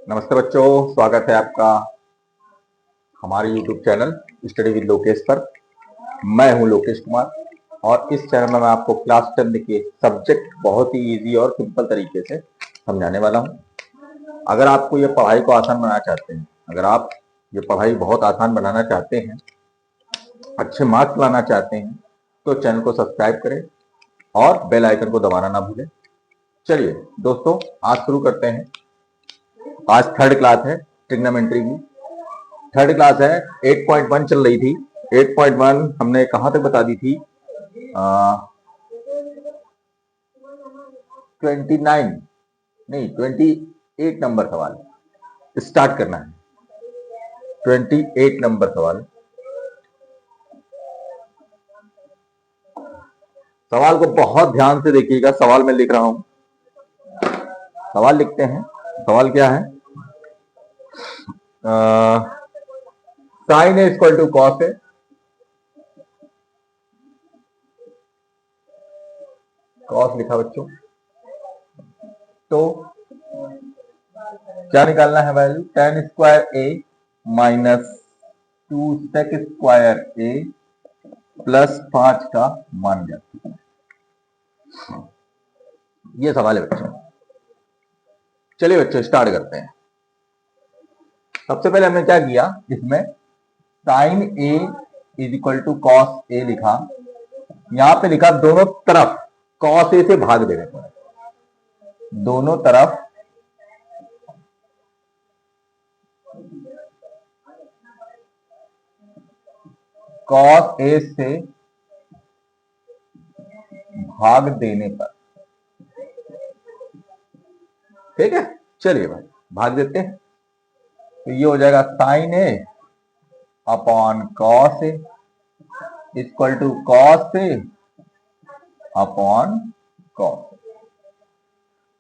नमस्ते बच्चों, स्वागत है आपका हमारे YouTube channel study with Lokesh पर। मैं हूं लोकेश कुमार और इस चैनल में मैं आपको क्लास 10 के सब्जेक्ट बहुत ही इजी और सिंपल तरीके से समझाने वाला हूं। अगर आपको ये पढ़ाई को आसान बनाना चाहते हैं, अगर आप ये पढ़ाई बहुत आसान बनाना चाहते हैं, अच्छे मार्क्स लाना चाहते हैं, तो चैनल को सब्सक्राइब करें और बेल आइकन को दबाना ना भूलें। चलिए दोस्तों, आज शुरू करते हैं। आज थर्ड क्लास है ट्रिग्नोमेट्री की। थर्ड क्लास है, 8.1 चल रही थी। 8.1 हमने कहां तक बता दी थी? 29 नहीं 28 नंबर सवाल स्टार्ट करना है। 28 नंबर सवाल। सवाल को बहुत ध्यान से देखिएगा। सवाल मैं लिख रहा हूं, सवाल लिखते हैं। सवाल क्या है? Sine A equal to cos A. Cos लिखा बच्चों, तो क्या निकालना है value? tan square A minus 2 sec square A plus 5 का मान जाता है। ये सवाल है बच्चों। चलिए बच्चों स्टार्ट करते हैं। सबसे पहले हमने क्या किया, इसमें sine A is equal to cos A लिखा। यहां पे लिखा दोनों तरफ कॉस ए से भाग देने पर, दोनों तरफ कॉस ए से भाग देने पर। ठीक है, चलिए भाई भाग देते हैं। तो ये हो जाएगा sine A upon cos A equal to cos A upon cos.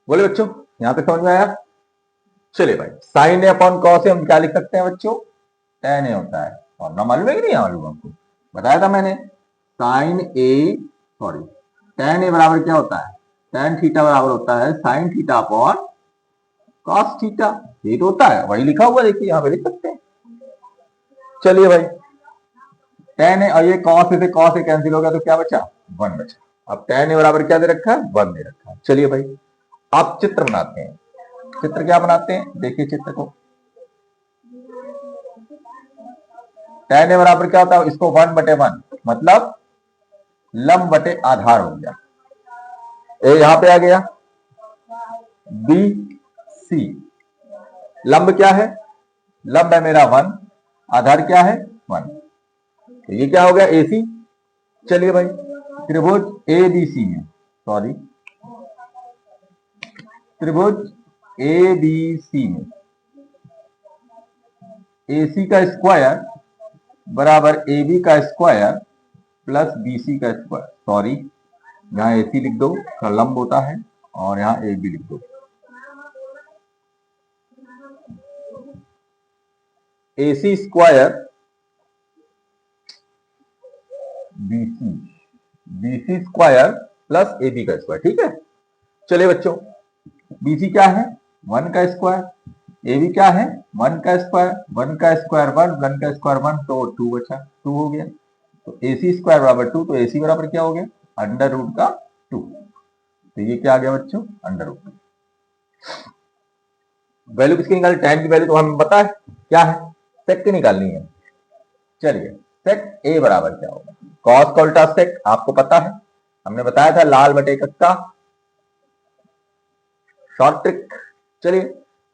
बोले बच्चों, यहां पे समझ में आया? चलिए भाई, sine A upon cos A हम क्या लिख सकते हैं बच्चों? tan ए होता है। और ना मालूम है कि नहीं मालूम? आपको बताया था मैंने। साइन ए tan ए बराबर क्या होता है? tan थीटा बराबर होता है sine theta upon cos theta. ये तो होता है, वही लिखा हुआ देखिए, यहां पे लिख सकते हैं। चलिए भाई, tan ए और ये कॉस ए से कॉस ए कैंसिल हो गया, तो क्या बचा? 1 बचा। अब tan ए बराबर क्या दे रखा है? 1 दे रखा है। चलिए भाई, आप चित्र बनाते हैं। चित्र क्या बनाते हैं? देखिए चित्र को। tan ए बराबर क्या होता है? इसको 1/1 मतलब लंब बटे आधार हो गया। ए यहां पे आ गया, बी सी। लंब क्या है? लंब है मेरा 1, आधार क्या है? 1। तो ये क्या हो गया? AC। चलिए भाई, त्रिभुज ABC में, त्रिभुज ABC में AC का स्क्वायर बराबर AB का स्क्वायर प्लस BC का स्क्वायर। यहां AC लिख दो, का लंब होता है, और यहां AB लिख दो। AC square BC square plus AB का स्क्वायर। ठीक है, चलिए बच्चों, BC क्या है? 1 का स्क्वायर। AB क्या है? 1 का स्क्वायर। 1 का स्क्वायर 1, 1 का स्क्वायर 1, तो 2 बचा, 2 हो गया। तो AC स्क्वायर बराबर 2, तो AC बराबर क्या हो गया? अंडर रूट का 2। तो ये क्या आ गया बच्चों? Under root. वैल्यू किसकी निकाली? tan की वैल्यू तो हमें पता है क्या है, सेक की निकालनी है। चलिए, सेक ए बराबर क्या होगा? कॉस का उल्टा सेक, आपको पता है, हमने बताया था लाल बटे कक्का, शॉर्ट ट्रिक। चलिए,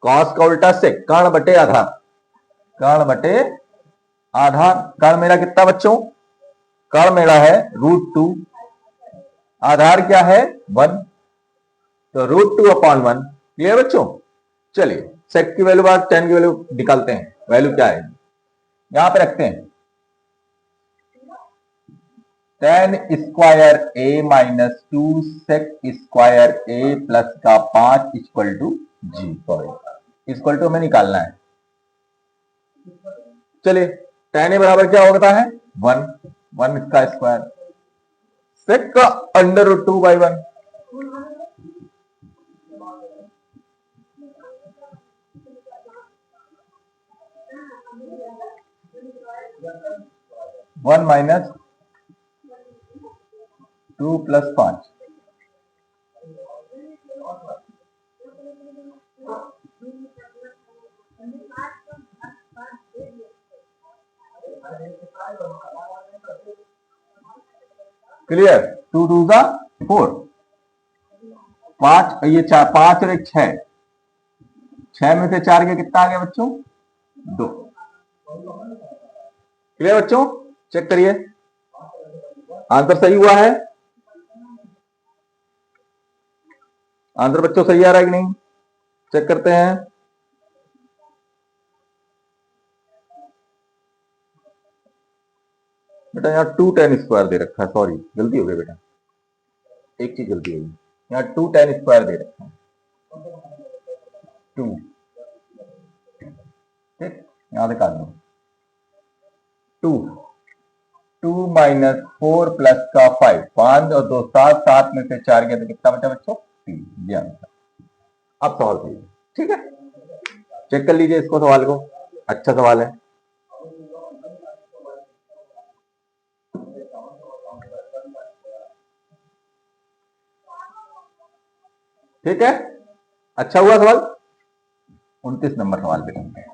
कॉस का उल्टा सेक, कर्ण बटे आधार, कर्ण बटे आधार। कर्ण मेरा कितना बच्चों? कर्ण मेरा है √2, आधार क्या है? 1, तो √2/1। क्लियर बच्चों? चलिए, सेक की वैल्यू बाद tan की वैल्यू निकालते हैं। वैल्यू क्या है? यहां पे रखते हैं, tan square A minus 2 sec square A plus का 5 इक्वल टू जी। इक्वल टू हमें निकालना है। चलिए, tan ए बराबर क्या होता है? 1, 1 इसका स्क्वायर, सेक का under root 2/1। 1 minus 2 plus 5। Clear. 2 टू जा 4, 5, ये 4, 5 और 1 6, 6 में से 4 के कितना आ गया बच्चों? 2। क्लियर बच्चों? चेक करिए आंसर सही हुआ है। आंसर बच्चों सही आ रहा है कि नहीं? चेक करते हैं। बेटा यहाँ 2 tan स्क्वायर दे रखा है, सॉरी गलती हो गई बेटा, एक चीज गलती होगी। यहाँ 2 tan स्क्वायर दे रखा है, 2, ठीक, यहां से काट दो। 2, 2 माइनस 4 प्लस का 5, 5 और 2 7, 7 में से 4 गया तो कितना बचा बच्चों? 3। ये आंसर। अब सवाल सही है, ठीक है। चेक कर लीजिए इसको, सवाल को, अच्छा सवाल है। ठीक है, अच्छा हुआ सवाल। 29 नंबर सवाल पे चलते हैं।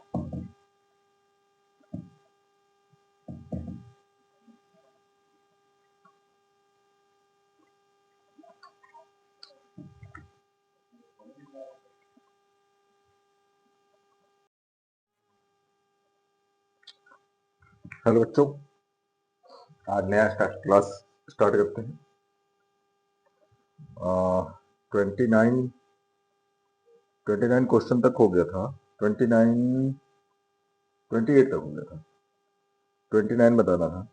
हेलो बच्चों, आज नया क्लास स्टार्ट करते हैं। 29 क्वेश्चन तक हो गया था, 28 तक हो गया था, 29 बताना था।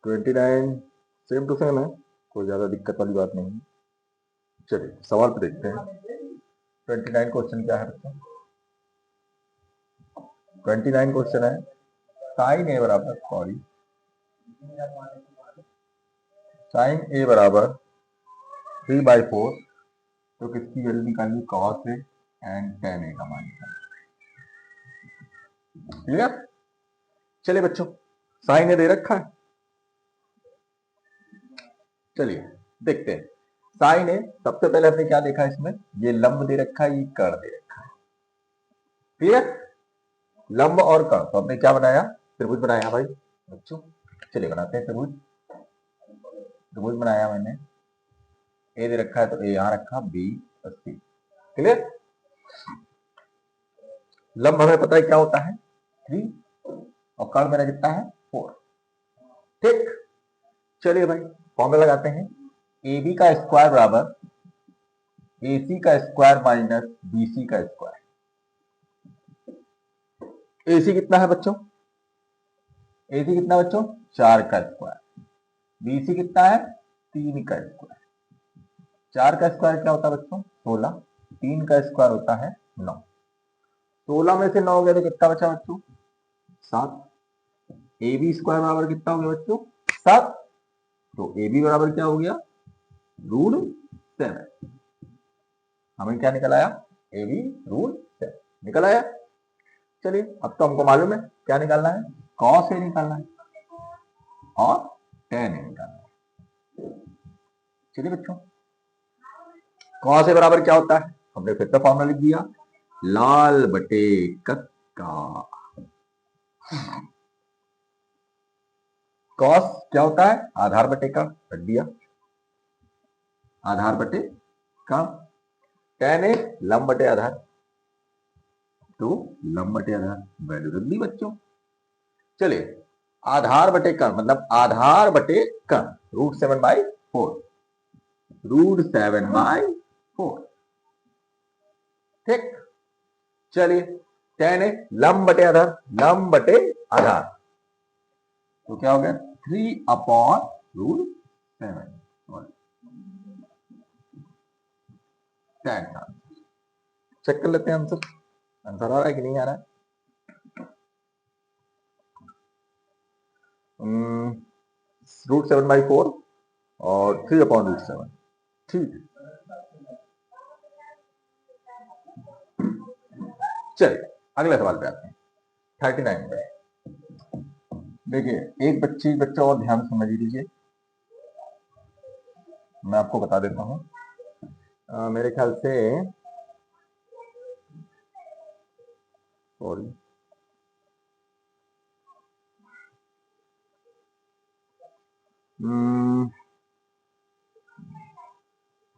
29 सेम टू सेम है, कोई ज्यादा दिक्कत वाली बात नहीं है। चलिए सवाल पे देखते हैं। 29 क्वेश्चन क्या है बच्चों? 29 क्वेश्चन है साइन ए बराबर, सॉरी, साइन ए बराबर 3/4, तो किसकी वैल्यू निकालिए? कॉस ए एंड tan ए का मान निकालिए। क्लियर? चलिए बच्चों, साइन ए दे रखा है, चलिए देखते हैं। साइन ए, सबसे पहले हमने क्या देखा इसमें? ये लंब दे रखा है, ये कर्ण दे रखा है। क्लियर? लंब और कर्ण, तो हमने क्या बनाया? त्रिभुज बनाया भाई बच्चों। चलिए बनाते हैं त्रिभुज। त्रिभुज बनाया मैंने, ए दे रखा है तो ए यहां रखा, बी और सी। क्लियर? लंब हमें पता है क्या होता है? 3, और कर्ण मेरा कितना है? 4। ठीक, चलिए भाई फॉर्मूला लगाते हैं। ए बी का स्क्वायर बराबर ए सी का स्क्वायर माइनस बी सी का स्क्वायर। ए सी कितना है बच्चों? ए सी कितना बच्चों? 4 का स्क्वायर। बी सी कितना है? 3 का स्क्वायर। 4 का स्क्वायर क्या होता है बच्चों? 16। 3 का स्क्वायर होता है 9। 16 में से 9 गया तो कितना बचा बच्चों? 7। ए बी स्क्वायर बराबर कितना हो गया बच्चों? 7। तो ए बी बराबर क्या हो गया? √7। हमें क्या निकल आया? ए बी √7 निकल आया। चलिए अब तो हमको मालूम है क्या निकालना है, कॉस ए निकालना है और tan ए निकालना है। चलिए बच्चों, कॉस ए बराबर क्या होता है? हमने फिर से फॉर्मूला लिख दिया, लाल बटे कक्का। कॉस क्या होता है? आधार बटे का, रख दिया आधार बटे का। tan ए लंब बटे आधार, तो लंब बटे आधार, वैल्यू रख दी बच्चों। चलिए आधार बटे कर्ण, मतलब आधार बटे कर्ण, √7/4, √7/4। ठीक, चलिए tan ए लंब बटे आधार, लंब बटे आधार, तो क्या हो गया? 3/√7 tan का। चेक कर लेते हैं आंसर, आंसर आ रहा है कि नहीं आ रहा है? √7/4 और 3/√7। ठीक, चलिए अगले सवाल पे आते हैं, 39 पे। देखिए एक बच्चा और ध्यान से समझ लीजिए, मैं आपको बता देता हूँ। मेरे ख्याल से सॉरी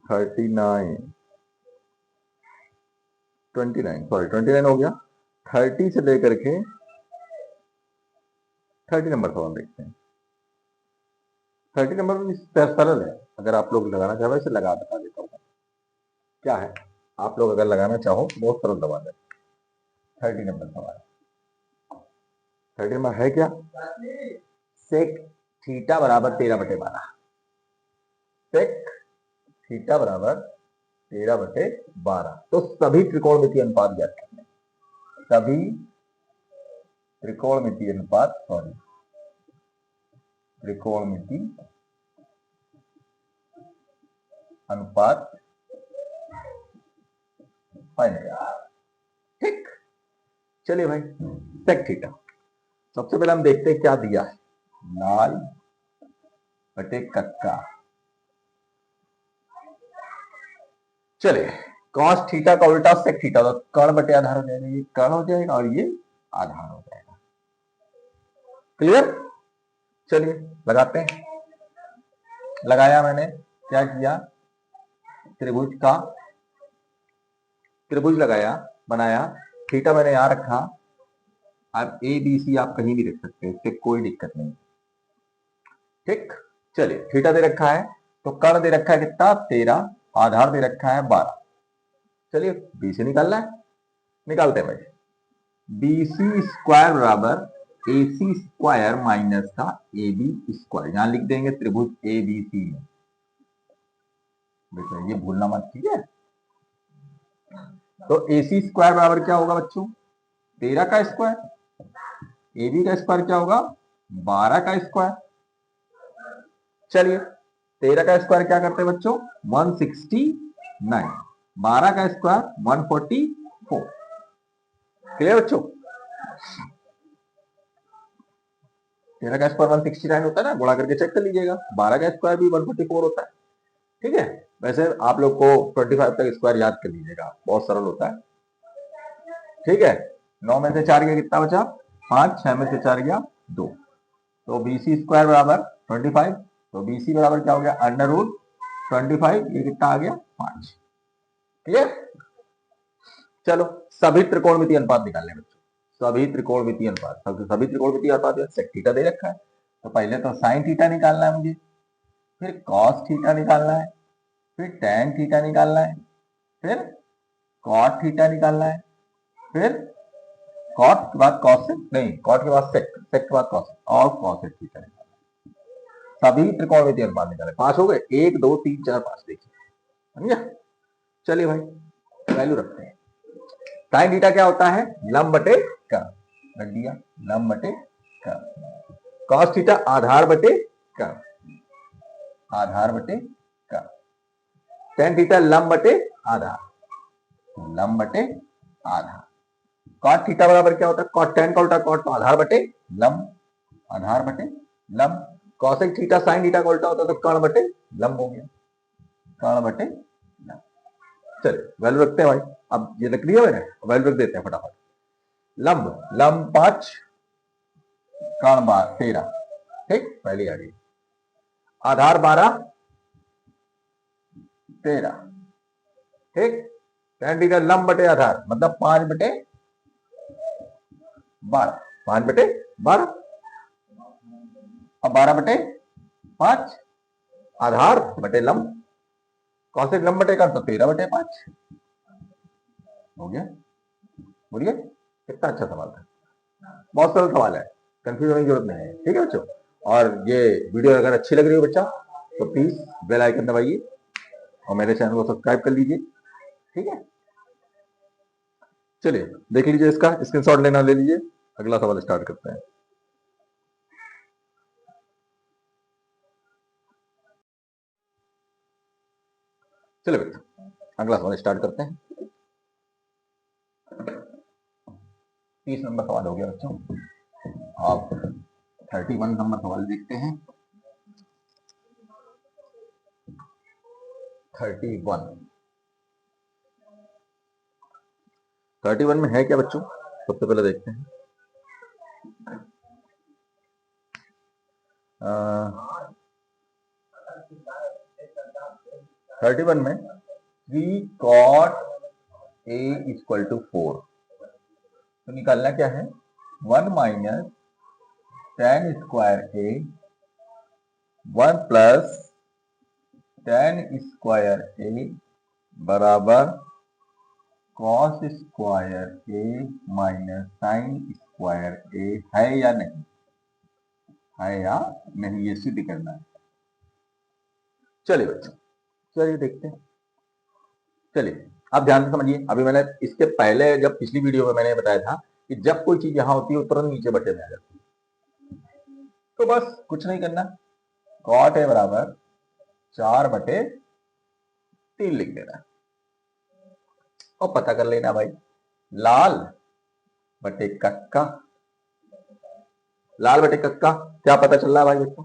39 29 सॉरी 29 हो गया। 30 से लेकर के 30 नंबर सवाल देखते हैं। 30 नंबर भी सरल है, अगर आप लोग लगाना चाहो इसे लगा बता देता हूँ क्या है। आप लोग अगर लगाना चाहो तो बहुत सरल सवाल है। 30 नंबर सवाल, 30 नंबर है क्या, सेक थीटा बराबर 13/12। सेक थीटा बराबर 13/12। तो सभी त्रिकोणमितीय अनुपात ज्ञात करने, सभी त्रिकोणमितीय अनुपात सॉरी त्रिकोणमिति अनुपात फाइनल। ठीक, चलिए भाई सेक थीटा सबसे पहले हम देखते हैं क्या दिया है। लाल बटे कक्का, चलिए कॉस थीटा का उल्टा सेक थीटा, तो कर्ण बटे आधार हो जाएगा, ये कर्ण हो जाएगा और ये आधार हो जाएगा। क्लियर, चलिए लगाते हैं। लगाया मैंने, क्या किया, त्रिभुज लगाया, बनाया, थीटा मैंने यहां रखा। अब ए बी सी आप कहीं भी रख सकते हैं, इससे कोई दिक्कत नहीं। ठीक, चलिए थीटा दे रखा है, तो कर्ण दे रखा है कितना 13, आधार दे रखा है 12। चलिए बी से निकालना है, निकालते हैं भाई। बी सी स्क्वायर बराबर ए सी स्क्वायर माइनस का ए बी स्क्वायर, यहां लिख देंगे त्रिभुज ए बी सी में। देखो ये भूलना मत, ठीक है। तो ए सी स्क्वायर बराबर क्या होगा बच्चों, 13 का स्क्वायर, ए बी का स्क्वायर क्या होगा 12 का स्क्वायर। चलिए 13 का स्क्वायर क्या करते हैं बच्चों 169, 12 का स्क्वायर 144। क्लियर बच्चों, 13 का स्क्वायर 169 होता है ना, गुणा करके चेक कर लीजिएगा। 12 का स्क्वायर भी 144 होता है। ठीक है, वैसे आप लोग को 25 तक स्क्वायर याद कर लीजिएगा, बहुत सरल होता है। ठीक है, 9 में से 4 गया कितना बचा 5, 6 में से 4 गया 2, तो बी सी स्क्वायर बराबर 25। तो बी सी बराबर क्या हो गया अंडर रूट 25, ये कितना आ गया 5। क्लियर, चलो सभी त्रिकोणमितीय अनुपात निकालने बच्चों, सभी त्रिकोणमितीय अनुपात, सभी त्रिकोणमितीय अनुपात सेक थीटा दे रखा है, तो पहले तो साइन थीटा निकालना है मुझे, फिर कॉस थीटा निकालना है, फिर टैन थीटा निकालना है, फिर कॉट थीटा निकालना है, फिर कॉट के बाद कॉसेक, नहीं कॉट के बाद सेक, सेक के बाद कॉसेक और कॉसेक थीटा निकालना है। सभी त्रिकोणमितीय अनुपात निकाले, 5 हो गए, 1 2 3 4 5, देखिए समझा। चलिए भाई वैल्यू रखते हैं। साइन थीटा क्या होता है लंब बटे कर्व, रख दिया लंब बटे कर्व। कॉस थीटा आधार बटे कर्व, आधार बटे कर्व। टैन थीटा लंब बटे आधार, लंब बटे आधार। कॉट थीटा बराबर क्या होता है कॉट, टैन का उल्टा कॉट, तो आधार बटे लंब, आधार बटे लंब। कॉसेक थीटा साइन थीटा का उल्टा होता है, तो कर्ण बटे लंब हो गया, कर्ण बटे लंब। चलिए वैल्यू रखते हैं भाई, अब ये लग रही है मैंने, वैल्यू रख देते हैं फटाफट। लंब, लंब 5, कर्ण 13, ठीक पहली आ गई। आधार 12 13, ठीक। टैन थीटा लंब बटे आधार मतलब 5/12, 5/12। अब 12/5 आधार बटे लंब, कौशिक लंब बटे का तो 13/5 हो गया। बोलिए कितना अच्छा सवाल था, बहुत सरल सवाल है, कंफ्यूज होने की जरूरत नहीं है। ठीक है बच्चों, और ये वीडियो अगर अच्छी लग रही हो बच्चा तो प्लीज बेल आइकन दबाइए और मेरे चैनल को सब्सक्राइब कर लीजिए। ठीक है, चलिए देख लीजिए, इसका स्क्रीनशॉट लेना ले लीजिए, अगला सवाल स्टार्ट करते हैं। चलिए बेटा अगला सवाल स्टार्ट करते हैं। 30 नंबर सवाल हो गया बच्चों। आप 31 नंबर सवाल देखते हैं। 31 में है क्या बच्चों, सबसे पहले देखते हैं। 31 में 3 cot a इक्वल टू 4, तो निकालना क्या है, 1 minus tan square a 1 plus tan square a बराबर cos square a minus sin square a, है या नहीं, है या नहीं, ये सिद्ध करना है। चलिए बच्चों, चलिए देखते हैं। चलिए आप ध्यान से समझिए, अभी मैंने इसके पहले जब पिछली वीडियो में मैंने बताया था कि जब कोई चीज यहां होती है तुरंत नीचे बटे में आ जाती है, तो बस कुछ नहीं करना, कॉट ए बराबर 4/3 लिख देना और पता कर लेना भाई, लाल बटे कक्का, लाल बटे कक्का क्या पता चल रहा है भाई बच्चों,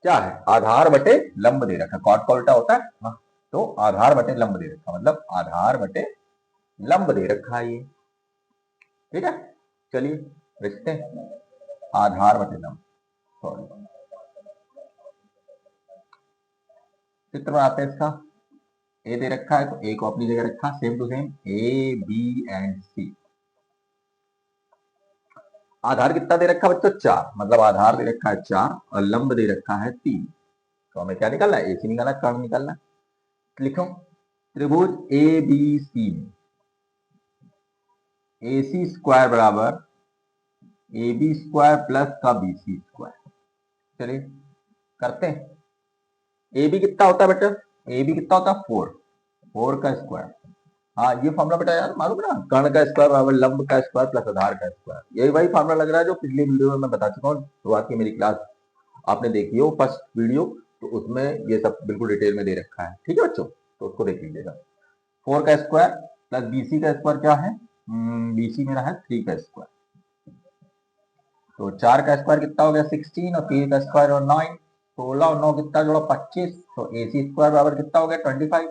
क्या है, आधार बटे लंब दे रखा, कॉट का उल्टा होता है हाँ, तो आधार बटे लंब दे रखा, मतलब आधार बटे लंब दे रखा है ये, ठीक है। चलिए लिखते हैं आधार बटे लंब, सॉरी चित्र बनाते हैं इसका, ए दे रखा है तो ए को अपनी जगह रखा, same to same A B and C. आधार कितना दे रखा है बच्चों, 4, मतलब आधार दे रखा है 4 और लंब दे रखा है 3, तो हमें क्या निकालना है, ए सी निकालना, कर्ण निकालना। लिखो त्रिभुज ए बी सी में ए सी स्क्वायर बराबर ए बी स्क्वायर प्लस का बी सी स्क्वायर। चलिए करते हैं, ए बी कितना होता है बेटा, ए बी कितना होता है 4 का स्क्वायर, हाँ ये फॉर्मूला बेटा यार मालूम है ना, कर्ण का स्क्वायर बराबर लंब का स्क्वायर प्लस आधार का स्क्वायर, यही वही फॉर्मूला लग रहा है जो पिछली वीडियो में मैं बता चुका हूँ, शुरुआत की मेरी क्लास आपने देखी हो फर्स्ट वीडियो, तो उसमें ये सब बिल्कुल डिटेल में दे रखा है, ठीक है बच्चों, तो उसको देख लीजिएगा। 4 का स्क्वायर प्लस बीसी का स्क्वायर क्या है, बीसी मेरा है 3 का स्क्वायर, तो 4 का स्क्वायर कितना हो गया 16 और 3 का स्क्वायर और 9, 16 और 9 कितना जोड़ा 25, तो ए सी स्क्वायर बराबर कितना हो गया 25,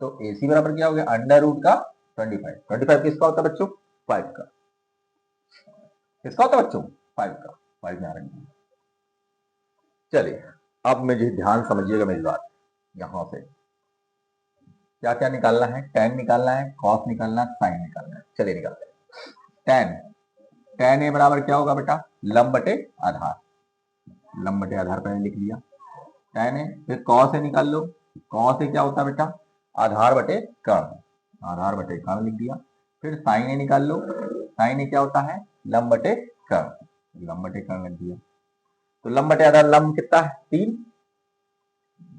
तो ए सी बराबर क्या हो गया अंडर रूट का 25, 25 किसका होता है बच्चों 5 का, किसका होता है बच्चों 5 का, 5 में आ रही है। चलिए अब मुझे ध्यान समझिएगा मेरी बात, यहां से क्या क्या निकालना है, tan निकालना है, cos निकालना है, sin निकालना है। चलिए निकालते हैं। tan ए बराबर क्या होगा बेटा, लंब बटे आधार, लंब बटे आधार पर लिख लिया tan ए, फिर cos ए निकाल लो, cos ए क्या होता है बेटा, आधार बटे कर्ण, आधार बटे कर्ण लिख दिया, फिर sin ए निकाल लो, sin ए क्या होता है लंब बटे कर्ण, लंब बटे कर्ण लिख दिया, तो लंब बटे आधार, लंब कितना है 3,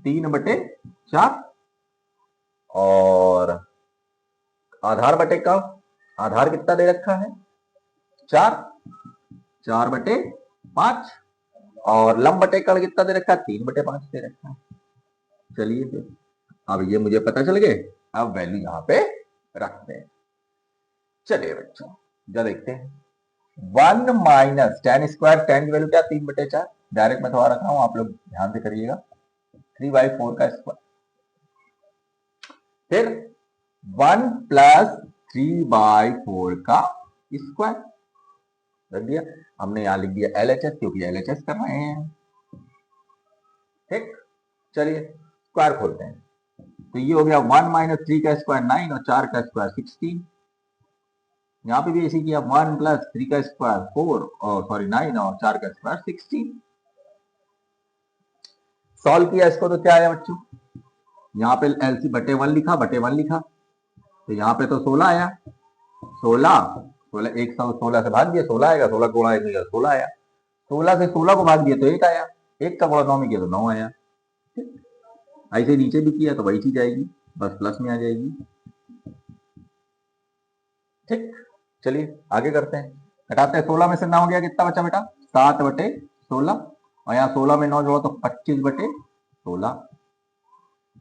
3/4 और आधार बटे का, आधार कितना दे रखा है 4, 4/5 और लंब बटे कर्ण कितना दे रखा है 3/5 दे रखा है। चलिए फिर अब ये मुझे पता चल गए, अब वैल्यू यहाँ पे रखते हैं। चलिए बच्चों जब देखते हैं 1 माइनस tan स्क्वायर, tan की वैल्यू क्या 3/4, डायरेक्ट मैं थोड़ा रखा हूं आप लोग ध्यान से करिएगा, 3/4 का स्क्वायर, फिर 1 प्लस 3/4 का स्क्वायर रख दिया, हमने यहां लिख दिया LHS क्योंकि LHS कर रहे हैं, ठीक। चलिए स्क्वायर खोलते हैं, तो ये हो गया 1 माइनस 3 का स्क्वायर 9 और 4 का स्क्वायर 16, यहाँ पे भी ऐसे किया 1 प्लस 3 का स्क्वायर 4 और सॉरी 9 और 4 का स्क्वायर 16, सॉल्व किया इसको तो क्या आया बच्चों, यहाँ पे LC बटे 1 लिखा, बटे 1 लिखा, तो यहाँ पे तो 16 आया, 16 116 से भाग दिया 16 आएगा, 16 गुणा 1 16 आया, 16 से 16 को भाग दिया तो 1 आया, 1 का गुणा 9 में किया तो 9 आया, ऐसे नीचे भी किया तो वही चीज आएगी, बस प्लस में आ जाएगी, ठीक। चलिए आगे करते हैं, घटाते हैं, 16 में से 9 हो गया, कितना बचा बेटा 7/16 और यहाँ 16 में 9 जोड़ो तो 25/16,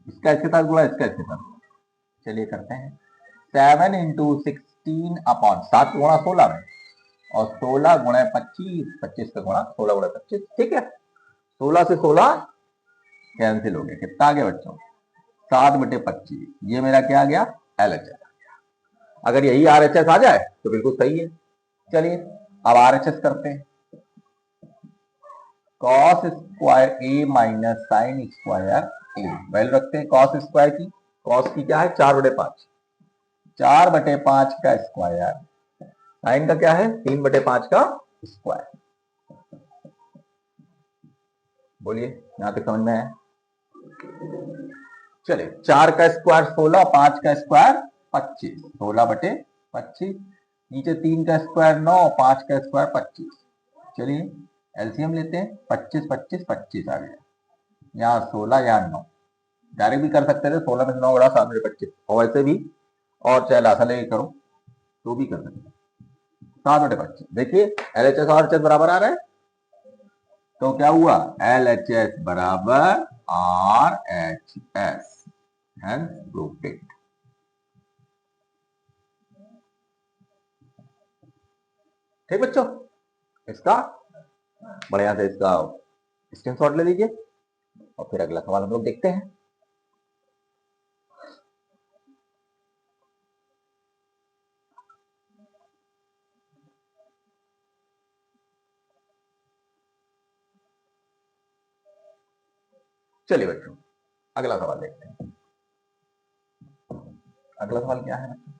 इसका इसके साथ गुणा, इसका इसके साथ, चलिए करते हैं 7 × 16 अपॉन 7 गुणा 16 में और 16 गुणे 25, 25 का गुणा 16 गुणे 25, ठीक है। 16 से 16 कैंसिल हो गया, कितना आ गया बच्चों? 7/25। ये मेरा क्या आ गया? LHS। अगर यही RHS आ जाए तो बिल्कुल सही है। चलिए अब RHS करते हैं। Cos square A minus sine square A, value रखते हैं कॉस स्क्वायर की। कॉस की क्या है? 4/5। 4/5 का स्क्वायर, साइन का क्या है? 3/5 का स्क्वायर। बोलिए यहां तक समझ में है? चलिए 4 का स्क्वायर 16, 5 का स्क्वायर 25, 16/25। नीचे 3 का स्क्वायर 9, 5 का स्क्वायर 25। चलिए एलसीएम लेते हैं। 25 25 25 आ गया। यहाँ 16 यहाँ 9, डायरेक्ट भी कर सकते थे। 16 में से 9 बड़ा 7/25, और वैसे भी और चाहे लासा लेके करो तो भी कर सकते। 7/25। देखिए LHS और RHS बराबर आ रहा है, तो क्या हुआ? LHS बराबर RHS, हेंस प्रूव्ड इट। ठीक बच्चों, इसका बढ़िया से इसका स्क्रीनशॉट ले लीजिए और फिर अगला सवाल हम लोग देखते हैं। चलिए बच्चों अगला सवाल देखते हैं। अगला सवाल क्या है बच्चों?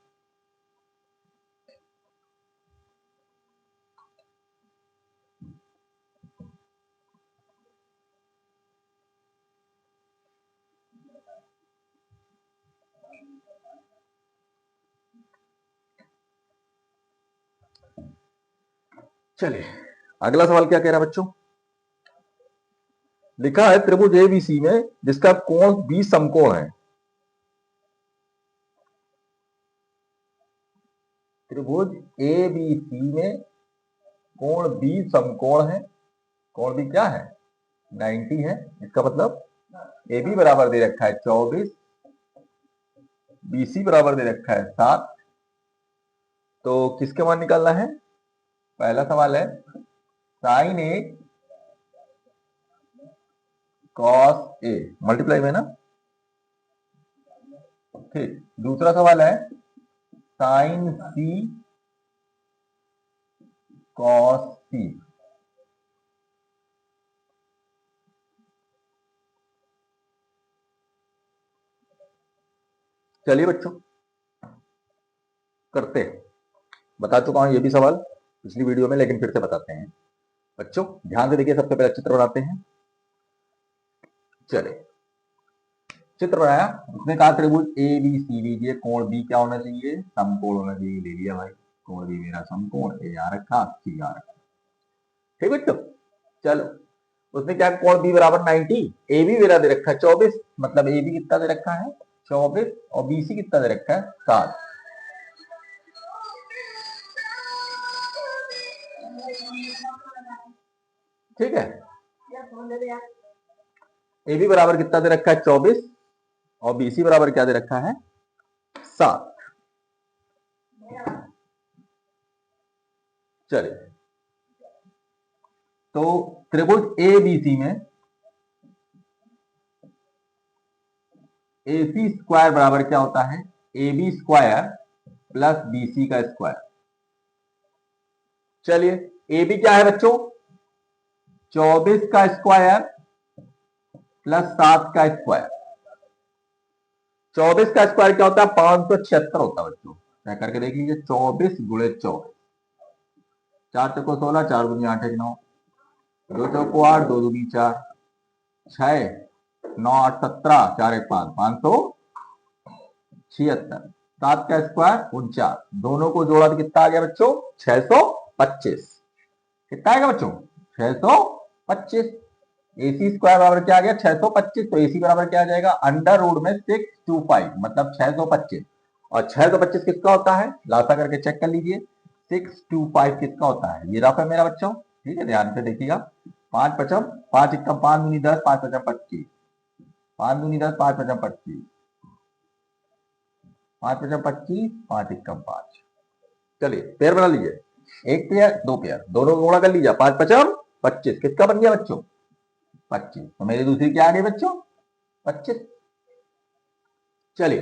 चलिए अगला सवाल क्या कह रहा है बच्चों? लिखा है त्रिभुज एबीसी में जिसका कोण बी समकोण है। त्रिभुज एबीसी में कोण बी समकोण है। कोण बी क्या है? 90 है। इसका मतलब ए बी बराबर दे रखा है 24, BC बराबर दे रखा है 7। तो किसके मान निकालना है? पहला सवाल है sine A cos A, multiply में ना, ठीक। दूसरा सवाल है साइन सी कॉस सी। चलिए बच्चों करते हैं। बता चुका हूं ये भी सवाल पिछली वीडियो में, लेकिन फिर से बताते हैं। बच्चों ध्यान से देखिए, सबसे पहले चित्र बनाते हैं। चले चित्र बनाया, उसने कहा त्रिभुज ए बी सी लीजिए, कोण बी क्या होना चाहिए? समकोण होना चाहिए। ले लिया भाई, कोण बी मेरा समकोण, ए आ रखा, सी आ रखा। ठीक बच्चों, चलो उसने क्या, कोण बी बराबर 90, ए बी मेरा दे रखा है 24, मतलब ए बी कितना दे रखा है? 24, और BC कितना दे रखा है? 7। ठीक है, ए बी बराबर कितना दे रखा है? 24, और BC बराबर क्या दे रखा है? 7। चलिए तो त्रिभुज ए बी सी में AC स्क्वायर बराबर क्या होता है? AB स्क्वायर प्लस BC का स्क्वायर। चलिए AB क्या है बच्चों? 24 का स्क्वायर प्लस 7 का स्क्वायर। 24 का स्क्वायर क्या होता है? 576 होता है बच्चों। क्या करके देख लीजिए, 24 गुणे 24, 4 चौको 16, 4 दूनी 8 1 9, 2 चौको 8, 2 दूनी 4, 6 9 8 17, 4 1 5, 576। 7 का स्क्वायर 49, दोनों को जोड़ा तो कितना आ गया बच्चों? 625। कितना आएगा बच्चों? 625। AC स्क्वायर बराबर क्या आ गया? 625। तो AC बराबर क्या आ जाएगा? अंडर रूट में 625, मतलब 625। और 625 किसका होता है? लासा करके चेक कर लीजिए। 625 किसका होता है? ये रफ है मेरा बच्चों, ठीक है, ध्यान से देखिएगा। 5 पचम 5 इक्कम 5 दूनी 10, 5 पचम 25, 5 दूनी 10, 5 पचम 25, 5 पचम 25, 5 इक्कम 5। चलिए पेड़ बना लीजिए। एक पेयर दो पेयर दोनों को गुणा कर लीजिए, 5×5 = 25। किसका बन गया बच्चों? 25। तो मेरी दूसरी क्या आ गई बच्चों? 25। चलिए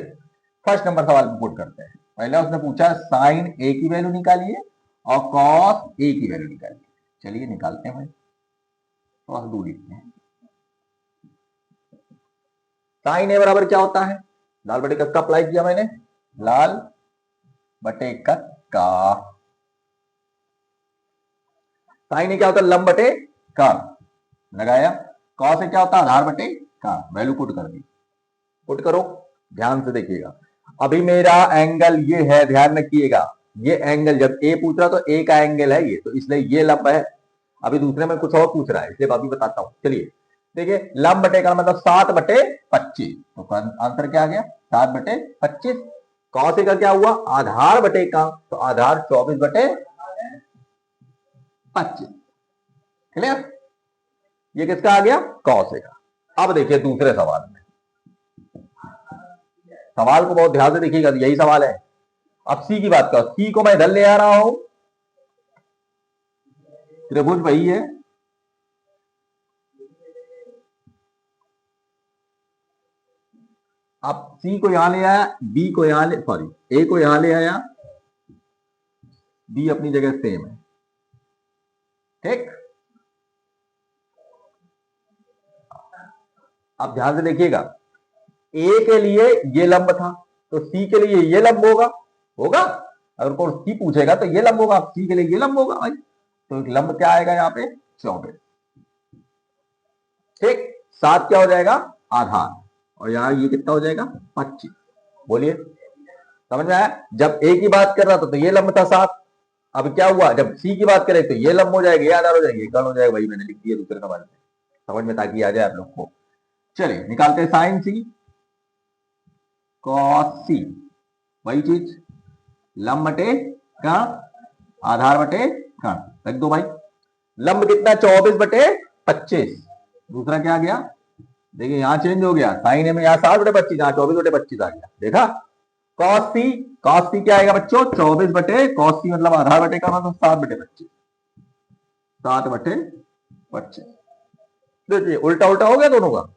फर्स्ट नंबर सवाल में पुट करते हैं। पहले उसने पूछा साइन ए की वैल्यू निकालिए और कॉस ए की वैल्यू निकालिए। चलिए निकालते हैं भाई, थोड़ा सा दूर लिखते हैं। साइन ए बराबर क्या होता है? लाल बटे कक्का अप्लाई किया मैंने, लाल बटे कक्का। साइन ए क्या होता है? लंब बटे कर्ण लगाया। कॉस ए क्या होता है? आधार बटे कर्ण। वैल्यू पुट कर दी। पुट करो, ध्यान से देखिएगा। अभी मेरा एंगल ये है, ध्यान रखिएगा। ये एंगल जब ए पूछ रहा तो ए का एंगल है ये, तो इसलिए ये लंब है। अभी दूसरे में कुछ और पूछ रहा है, इसलिए अभी बताता हूं। चलिए देखिए, लंब बटे कर्ण मतलब 7/25। तो आंसर क्या आ गया? 7/25। कॉस ए का क्या हुआ? आधार बटे का, तो आधार 24/25। क्लियर? ये किसका आ गया? कॉस ए का। अब देखिए दूसरे सवाल में, सवाल को बहुत ध्यान से देखिएगा, यही सवाल है। अब सी की बात करो, सी को मैं इधर ले आ रहा हूं, त्रिभुज वही है, अब सी को यहां ले आया, बी को यहां ले, सॉरी ए को यहां ले आया, बी अपनी जगह सेम है। ठीक, अब ध्यान से देखिएगा, ए के लिए ये लंब था, तो सी के लिए ये लंब होगा। होगा, अगर कोई सी पूछेगा तो ये लंब होगा, सी के लिए ये लंब होगा भाई। तो लंब क्या आएगा यहाँ पे? 24। ठीक, 7 क्या हो जाएगा? आधार, और यहाँ ये कितना हो जाएगा? 25। बोलिए, समझ में आया? जब ए की बात कर रहा था तो ये लंब था 7। अब क्या हुआ? जब सी की बात करें तो ये लंब हो जाएगा, ये आधार हो जाएंगे, कर्ण हो जाएगा। भाई मैंने लिख दिया दूसरे सवाल में, समझ में, ताकि आ जाए आप लोग को। चलिए निकालते हैं साइन सी कॉस सी, वही चीज, लंब बटे कर्ण, आधार बटे कर्ण। रख दो भाई। लंब कितना? 24/25। दूसरा क्या आ गया? देखिए यहां चेंज हो गया, साइन ए में यहाँ 7/25, यहाँ 24/25 आ गया। देखा? कॉस सी, कॉस सी क्या आएगा बच्चों? 24 कॉस सी मतलब आधार बटे का, मतलब 7/25, 7/25। देखिए उल्टा उल्टा हो गया दोनों का,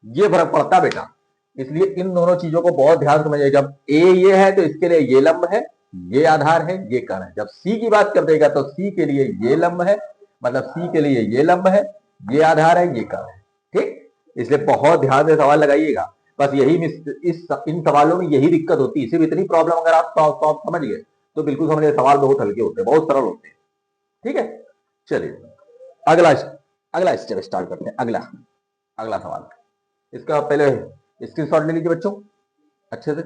ये फर्क पड़ता बेटा। इसलिए इन दोनों चीजों को बहुत ध्यान से समझिए। जब ए ये है तो इसके लिए ये लंब है, ये आधार है, ये कर्ण है। जब सी की बात कर देगा तो सी के लिए ये लंब है, मतलब सी के लिए ये लंब है, ये आधार है, ये कर्ण है। ठीक, इसलिए बहुत ध्यान से सवाल लगाइएगा। बस यही इन सवालों में यही दिक्कत होती है। सिर्फ इतनी प्रॉब्लम अगर आप समझ गए तो बिल्कुल समझ गए, सवाल बहुत हल्के होते हैं, बहुत सरल होते हैं। ठीक है, चलिए अगला अगला स्टेप स्टार्ट करते हैं। अगला अगला सवाल, इसका पहले स्क्रीनशॉट ले लीजिए बच्चों अच्छे से।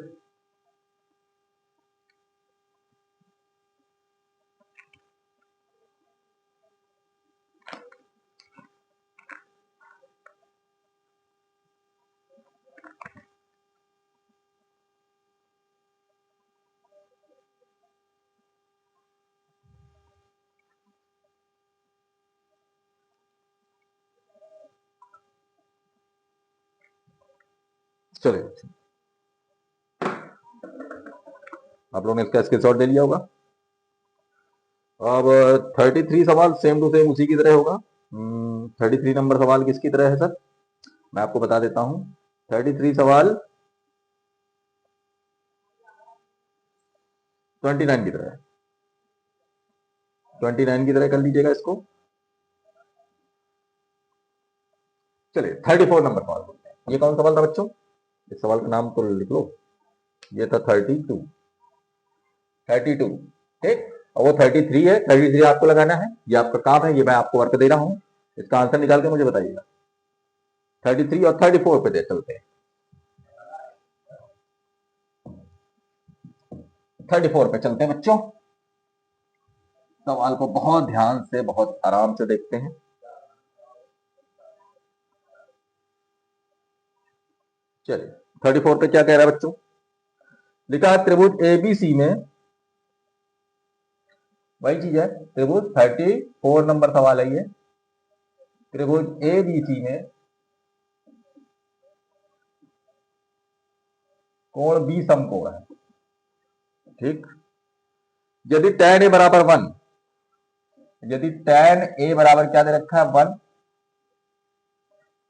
चलिए आप लोगों ने इसका स्क्रीनशॉट ले लिया होगा। अब 33 सवाल सेम टू सेम उसी की तरह होगा। 33 नंबर सवाल किसकी तरह है सर? मैं आपको बता देता हूं। 33 सवाल 29 की तरह है। 29 की तरह कर लीजिएगा इसको। चलिए 34 नंबर सवाल बोलते हैं। ये कौन सा सवाल था बच्चों? इस सवाल का नाम तो लिख लो। ये था 32। ठीक, और वो 33 है। 33 आपको लगाना है, ये आपका काम है, ये मैं आपको वर्क दे रहा हूं। इसका आंसर निकाल के मुझे बताइएगा। 33 और 34 पे दे चलते हैं। 34 पे चलते हैं बच्चों। सवाल को बहुत ध्यान से, बहुत आराम से देखते हैं। चलिए 34 पे क्या कह रहा है बच्चों? लिखा है त्रिभुज एबीसी में, वही चीज है, त्रिभुज 34 नंबर सवाल है ये। त्रिभुज एबीसी में कोण बी समकोण है। ठीक, यदि tan a बराबर 1, यदि tan a बराबर क्या दे रखा है 1,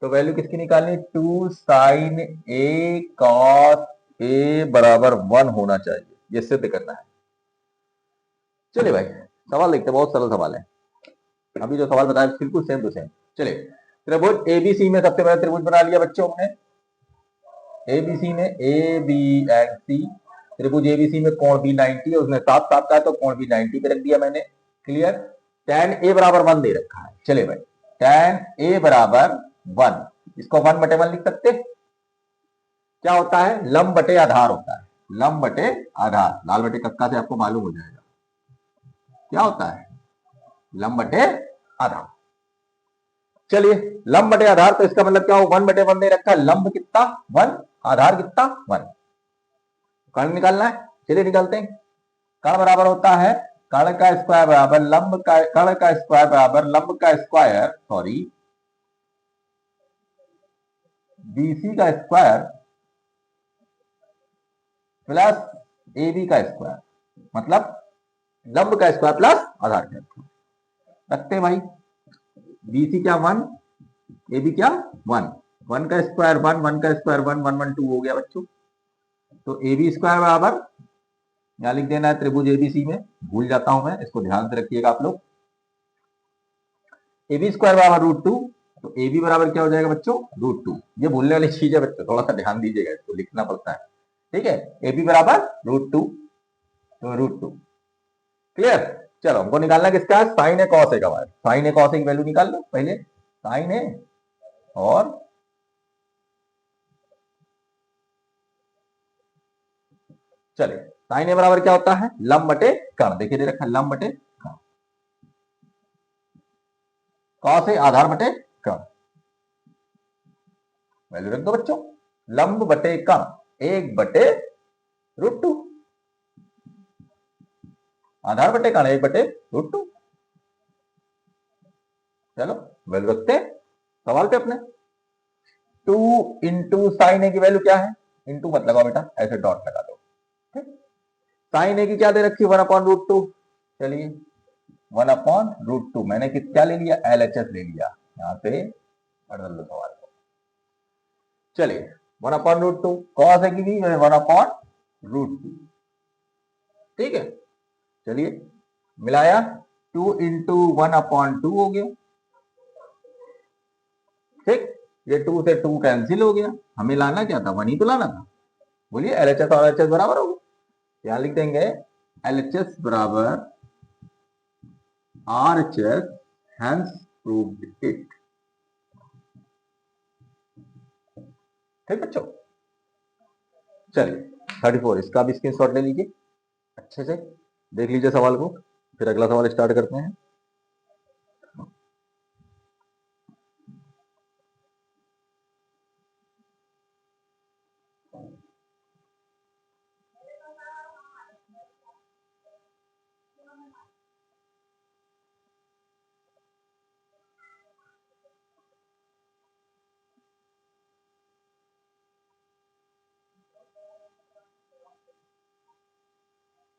तो वैल्यू किसकी निकालनी, 2 sin a cos a बराबर 1 होना चाहिए, ये सिद्ध करना है। चलिए भाई सवाल देखते हैं, बहुत सरल सवाल है। अभी जो सवाल बताया बिल्कुल सेम टू सेम। चलिए त्रिभुज एबीसी में सबसे पहले त्रिभुज बना लिया बच्चों हमने। एबीसी में ए बी एंड सी, त्रिभुज एबीसी में कोण बी 90 है, उसने साफ साफ कहा तो कोण बी 90 पे रख दिया मैंने। क्लियर। tan ए बराबर 1 दे रखा है। चलिए भाई tan ए बराबर 1, इसको 1/1 लिख सकते। क्या होता है, लंब बटे आधार होता है, लंब बटे आधार, लाल बटे कक्का से आपको मालूम हो जाएगा क्या होता है, लंब बटे आधार। चलिए लंब बटे आधार, तो इसका मतलब क्या हो, 1/1 दे रखा है, लंब कितना 1, आधार कितना 1, कर्ण निकालना है। चलिए निकालते हैं। कर्ण बराबर होता है कर्ण का स्क्वायर बराबर लंब का, कर्ण का स्क्वायर बराबर लंब का स्क्वायर, सॉरी बीसी का स्क्वायर प्लस एबी का स्क्वायर, मतलब लंब का स्क्वायर प्लस आधार का स्क्वायर। रखते हैं भाई, बीसी क्या 1, एबी क्या 1, 1 का स्क्वायर 1, 1 का स्क्वायर 1, 1 1 2 हो गया बच्चों। तो एबी स्क्वायर बराबर, यहां लिख देना है त्रिभुज एबीसी में, भूल जाता हूं मैं, इसको ध्यान से रखिएगा आप लोग। एबी स्क्वायर बराबर √2, तो एबी बराबर क्या हो जाएगा बच्चों, √2। ये भूलने वाली चीज है बच्चों, थोड़ा सा ध्यान दीजिएगा, इसको लिखना पड़ता है। ठीक है, एबी बराबर √2, तो √2। क्लियर। चलो हमको निकालना किसका है, साइन ए कॉस ए का। साइन ए कॉस ए की वैल्यू निकाल लो पहले, साइन ए और चलिए साइन ए बराबर क्या होता है, लंब बटे कर्ण, देखिए दे रखा है लंब बटे कर्ण, कॉस ए आधार बटे कर्ण, वैल्यू रख दो बच्चों, लंब बटे कर्ण 1/√2, आधार बटे कर्ण 1/√2। चलो वैल्यू रखते हैं सवाल पे अपने। 2 इंटू साइन ए की वैल्यू क्या है, इंटू मत लगाओ बेटा, ऐसे डॉट लगा दो। साइन ए की क्या दे रखी है 1/√2, चलिए 1/√2, मैंने क्या ले लिया, LHS ले लिया, यहां पे बदल लो सवाल को। चलिए 1/√2, कॉस ए की भी 1/√2, ठीक है। चलिए मिलाया, 2 इंटू 1/2 हो गया, ठीक। ये 2 से 2 कैंसिल हो गया, हमें लाना क्या था, 1 ही तो लाना था। बोलिए LHS और LHS बराबर होगा, यहां लिख देंगे LHS बराबर RHS, hence proved it। ठीक बच्चों। चलिए 34, इसका भी स्क्रीनशॉट ले लीजिए, अच्छे से देख लीजिए सवाल को, फिर अगला सवाल स्टार्ट करते हैं।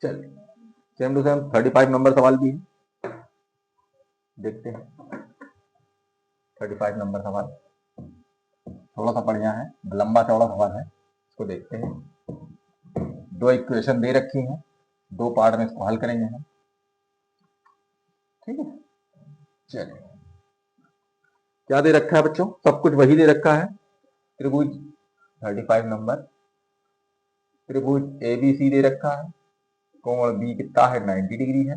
चलिए सेम टू सेम 35 नंबर सवाल भी है, देखते हैं। 35 नंबर सवाल थोड़ा सा बढ़िया है, लंबा चौड़ा सवाल है, इसको देखते हैं। दो इक्वेशन दे रखी हैं, दो पार्ट में इसको हल करेंगे हम, ठीक है। चलिए क्या दे रखा है बच्चों, सब कुछ वही दे रखा है। त्रिभुज 35 नंबर, त्रिभुज एबीसी दे रखा है, कोण बी कितना है 90 डिग्री है,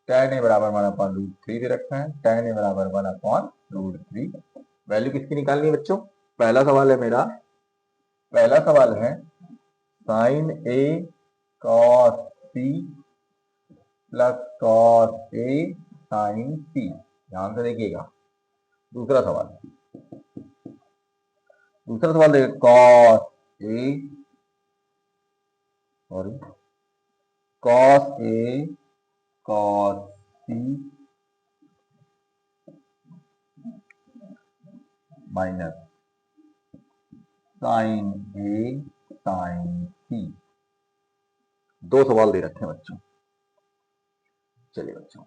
tan ए बराबर 1/√3 दे रखा है, tan ए बराबर 1/√3। वैल्यू किसकी निकालनी है बच्चों, पहला सवाल है मेरा, पहला सवाल है sine A cos C plus cos A sign सी, ध्यान से देखिएगा। दूसरा सवाल, दूसरा सवाल देखिए, cos A, sorry cos A cos C minus sign A sign सी। दो सवाल दे रखे हैं बच्चों, चलिए बच्चों,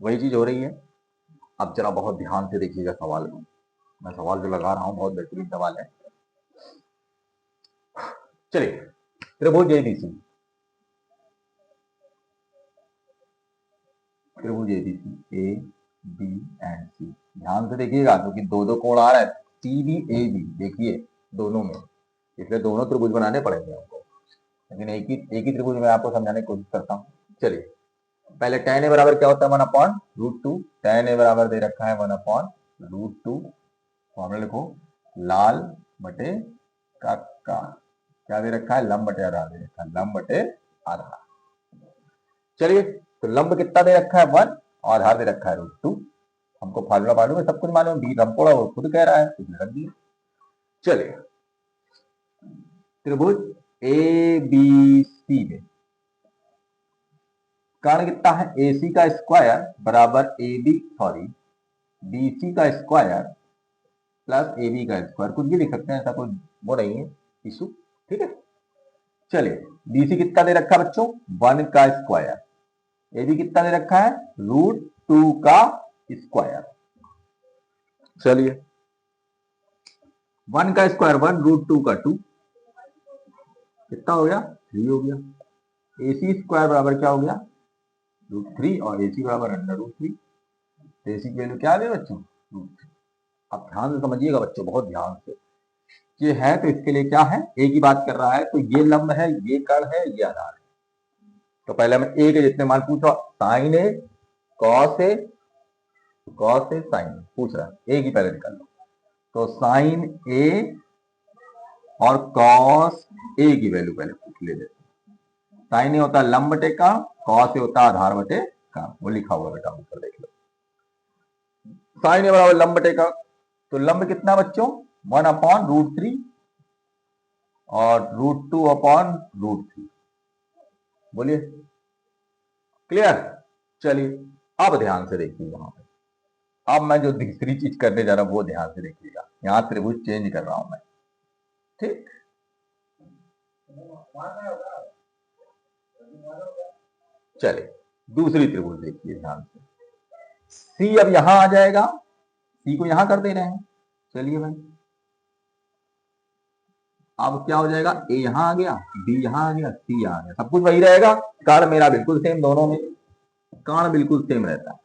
वही चीज हो रही है। अब जरा बहुत ध्यान से देखिएगा सवाल को। मैं सवाल जो लगा रहा हूं बहुत बेहतरीन सवाल है। चलिए, त्रिभुज एबीसी, त्रिभुज एबीसी ए बी एंड सी, ध्यान से देखिएगा क्योंकि दो दो कोण आ रहा है, सी बी ए बी, देखिए दोनों में, इसलिए दोनों त्रिभुज बनाने पड़ेंगे हमको, लेकिन एक ही त्रिभुज में आपको समझाने की कोशिश करता हूँ। चलिए, पहले tan a बराबर क्या होता है, 1/√2। tan a बराबर दे रखा है 1/√2, फॉर्मूला लिखो, लाल बटे काका, क्या दे रखा है, लंब बटे आधार दे रखा है, लंब बटे आधार। चलिए, तो लंब कितना दे रखा है 1 और आधार दे रखा है √2। हमको फार्मूला मालूम है, सब कुछ मालूम है, बी रमकोड़ा वो खुद कह रहा है, इसलिए रख दिया। चलिए, त्रिभुज ए बी सी में कर्ण कितना है, AC का स्क्वायर बराबर BC का स्क्वायर प्लस AB का स्क्वायर, कुछ भी लिख सकते हैं, ऐसा कोई वो नहीं है इशू, ठीक है। चलिए, BC कितना दे रखा है बच्चों, 1 का स्क्वायर, AB कितना दे रखा है, √2 का स्क्वायर। चलिए, 1 का स्क्वायर 1, √2 का 2, कितना हो गया, 3 हो गया। AC स्क्वायर बराबर क्या हो गया, √3 और AC बराबर √3, तो AC की वैल्यू क्या आ गई बच्चों, √3। अब ध्यान से समझिएगा बच्चों, बहुत ध्यान से, ये है तो इसके लिए क्या है, ए की बात कर रहा है, तो ये लंब है, ये कर्ण है, ये आधार है। तो पहले मैं ए के जितने मान पूछ रहा हूं, sign A cos A, cos A sign ए पूछ रहा है, ए की पहले निकाल लो, तो साइन ए और कॉस ए की वैल्यू पहले पूछ ले लेते। साइन ए होता है लंब बटे का, कॉस ए होता है आधार बटे का, वो लिखा हुआ बेटा ऊपर देख लो। साइन ए बराबर लंब बटे का, तो लंब कितना बच्चों, 1/√3 और √2/√3, बोलिए क्लियर। चलिए, अब ध्यान से देखिए यहां पे, अब मैं जो दूसरी चीज करने जा रहा हूं वो ध्यान से देखिएगा, यहां त्रिभुज चेंज कर रहा हूं मैं, ठीक। चलिए, दूसरी त्रिभुज देखिए ध्यान से, सी अब यहां आ जाएगा, सी को यहां कर दे रहे हैं। चलिए भाई, अब क्या हो जाएगा, ए यहां आ गया, बी यहां आ गया, सी यहां आ गया, सब कुछ वही रहेगा, कर्ण मेरा बिल्कुल सेम, दोनों में कर्ण बिल्कुल सेम रहता है,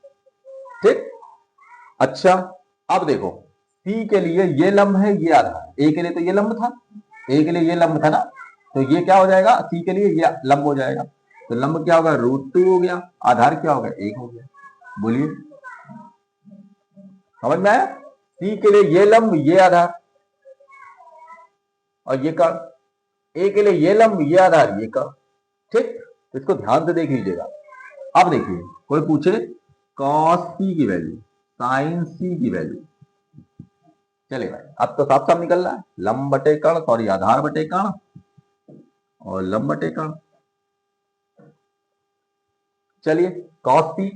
ठीक। अच्छा, अब देखो, सी के लिए ये लंब है, ये आधार है, ए के लिए तो ये लंब था, ए के लिए ये लंब था ना, तो ये क्या हो जाएगा, सी के लिए ये लंब हो जाएगा, तो लंब क्या होगा, √2 हो गया, आधार क्या होगा, 1 हो गया। बोलिए, समझ में आया, सी के लिए ये लंब, ये आधार, और ये कर्ण, ए के लिए ये लंब, ये आधार, ये कर्ण, ठीक। इसको ध्यान से देख लीजिएगा। अब देखिए, कोई पूछे कॉस सी की वैल्यू, साइन सी की वैल्यू, चले भाई, अब तो साफ साफ निकल रहा है, लंब बटे कर्ण, सॉरी आधार बटे कर्ण और लंब बटे कर्ण। चलिए, कॉस सी,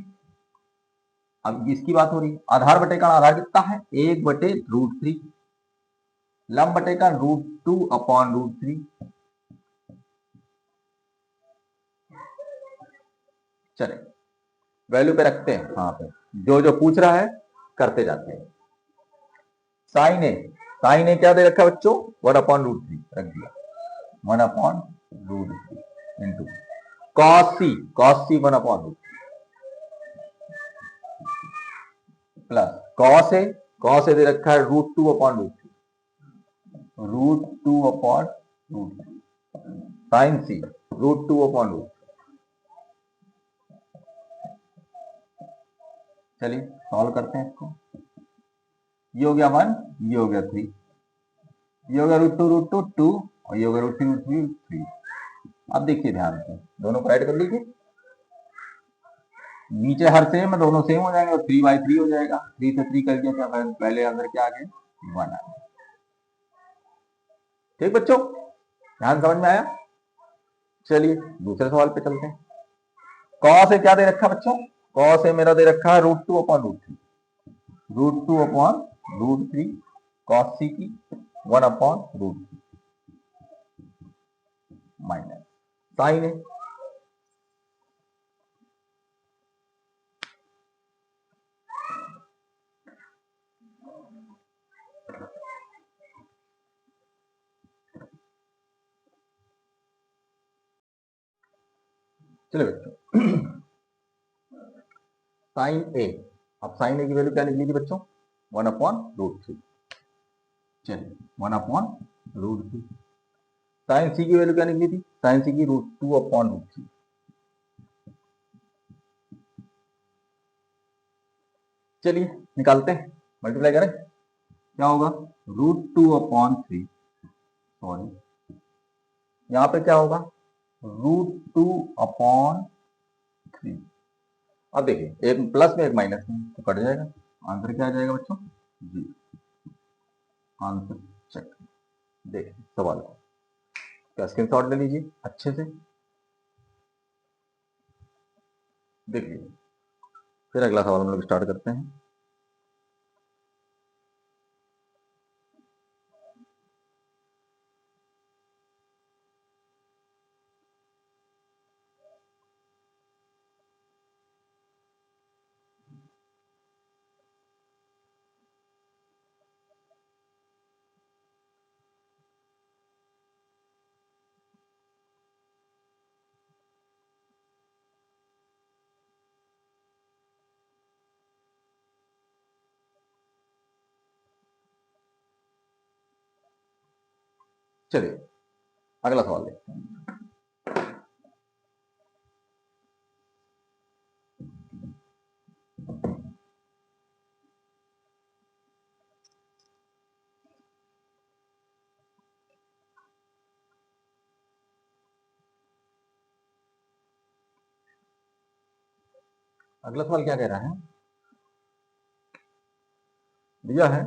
अब इसकी बात हो रही है, आधार बटे कर्ण, आधार कितना है, 1/√3, लंब बटे कर्ण √2/√3। चले, वैल्यू पे रखते हैं, हाँ पे जो जो पूछ रहा है करते जाते हैं। साइन ए, साइन ए क्या दे रखा है बच्चों, 1/√3 रख दिया, 1/√3 into cos C, cos C 1/√3 plus cos A दे रखा है √2/√3, √2/√3 साइन सी √2/√3। चलिए सॉल्व करते हैं इसको, ये हो गया 1, ये हो गया 3, ये हो गया √2 2 और ये हो गया √3 3। अब देखिए ध्यान से, दोनों को ऐड कर लीजिए, नीचे हर सेम है, दोनों सेम हो जाएंगे और 3/3 हो जाएगा, 3 से 3 कर दिया, क्या पहले अंदर क्या आ गया, 1 आ गया। ठीक बच्चों, ध्यान समझ में आया। चलिए दूसरे सवाल पे चलते हैं। कॉस ए क्या दे रखा है बच्चों, कॉस ए मेरा दे रखा है √2/√3, √2/√3 कॉस सी की 1/√3 माइनस साइन ए, चलिए बच्चों, साइन ए, अब साइन ए की वैल्यू क्या निकली थी बच्चों? 1/√3। चलिए 1/√3। साइन सी की वैल्यू क्या निकली थी? साइन सी की √2/√3। चलिए निकालते हैं, मल्टीप्लाई करें, क्या होगा? √2/3, सॉरी यहां पे क्या होगा? √2/3। अब देखिए, एक प्लस में एक माइनस में तो कट जाएगा, आंसर क्या आ जाएगा बच्चों? जी, आंसर चेक। देखिए सवाल का स्क्रीनशॉट ले लीजिए अच्छे से, देखिए। फिर अगला सवाल हम लोग स्टार्ट करते हैं। चलिए अगला सवाल देखते हैं। अगला सवाल क्या कह रहा है? दिया है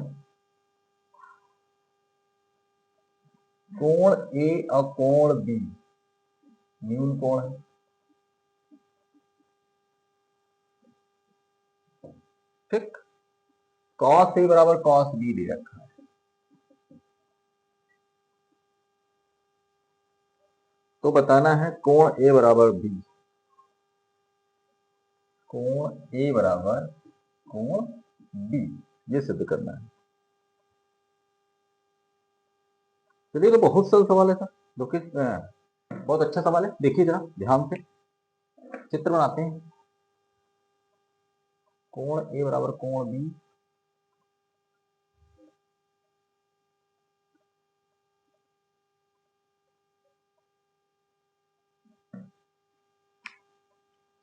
कोण ए और कोण बी न्यून कोण है। ठीक, कॉस ए बराबर कॉस बी दे रखा है, तो बताना है कोण ए बराबर बी, कोण ए बराबर कोण बी, ये सिद्ध करना है। चलिए तो बहुत सरल सवाल है सर, जो कि बहुत अच्छा सवाल है। देखिए जरा ध्यान से, चित्र बनाते हैं। कोण ए बराबर कोण बी,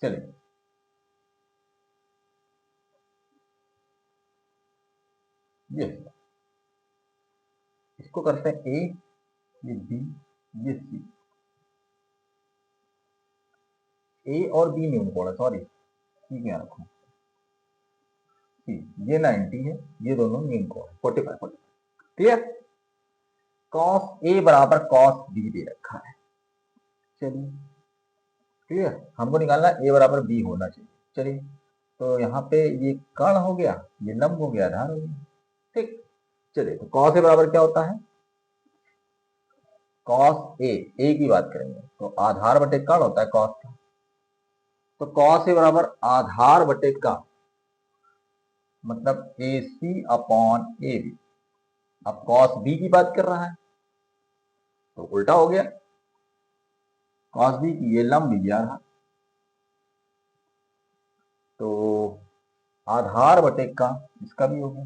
चलिए ये इसको करते हैं ए, ये बी, ये सी। ए और बी न्यून कोण है, सॉरी सी क्या रखो, सी, ये 90 है, ये दोनों न्यून कोण है 45। क्लियर? कॉस ए बराबर कॉस बी दे रखा है। चलिए क्लियर, हमको निकालना ए बराबर बी होना चाहिए। चलिए तो यहाँ पे ये कर्ण हो गया, ये लंब हो गया, आधार हो गया। ठीक, चलिए तो कॉस ए बराबर क्या होता है? कॉस ए की बात करेंगे तो आधार बटे कर्ण होता है कॉस का, तो कॉस ए बराबर आधार बटे कर्ण, मतलब ए सी अपॉन ए बी। अब कॉस बी की बात कर रहा है तो उल्टा हो गया, कॉस बी की ये लंब ये आधार, तो आधार बटे का इसका भी हो गया,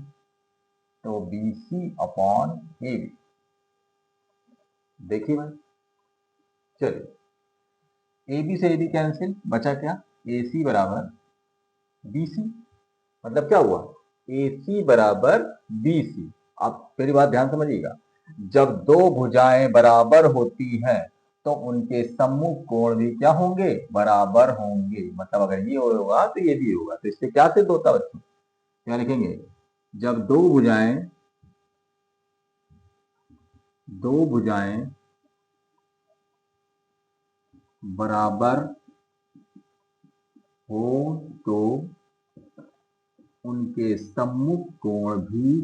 तो B C upon A B. देखिए भाई, चलिए ए बी से ए बी कैंसिल, बचा क्या? ए सी बराबर बी सी, मतलब क्या हुआ? ए सी बराबर बी सी। आप मेरी बात ध्यान समझिएगा, जब दो भुजाएं बराबर होती हैं तो उनके सम्मुख कोण भी क्या होंगे? बराबर होंगे। मतलब अगर ये होगा तो ये भी होगा, तो इससे क्या सिद्ध होता है बच्चों? क्या लिखेंगे? जब दो भुजाएं बराबर हो तो उनके सम्मुख कोण भी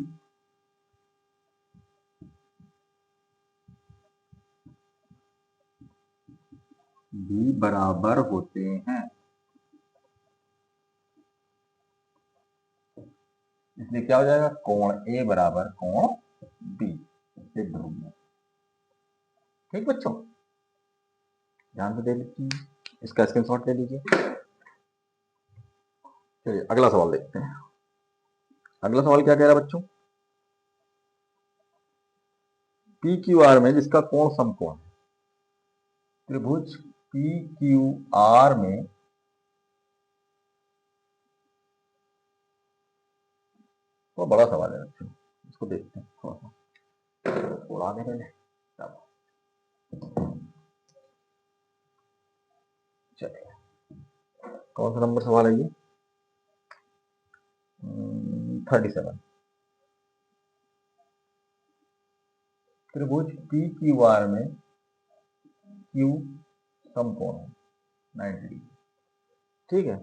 बराबर होते हैं। इसलिए क्या हो जाएगा? कोण ए बराबर कोण बी सिद्ध हो गया। ठीक बच्चों, ध्यान से देख लीजिए। इसका स्क्रीनशॉट ले लीजिए। चलिए अगला सवाल देखते हैं। अगला सवाल क्या कह रहा है बच्चों? पी क्यू आर में जिसका कोण समकोण है, त्रिभुज पी क्यू आर में तो बड़ा सवाल है बच्चों, इसको देखते हैं थोड़ा सा उड़ा दे पहले। चलिए कौन सा नंबर सवाल है ये? 37। त्रिभुज पी क्यू आर में क्यू समकोण है 90 डिग्री, ठीक है।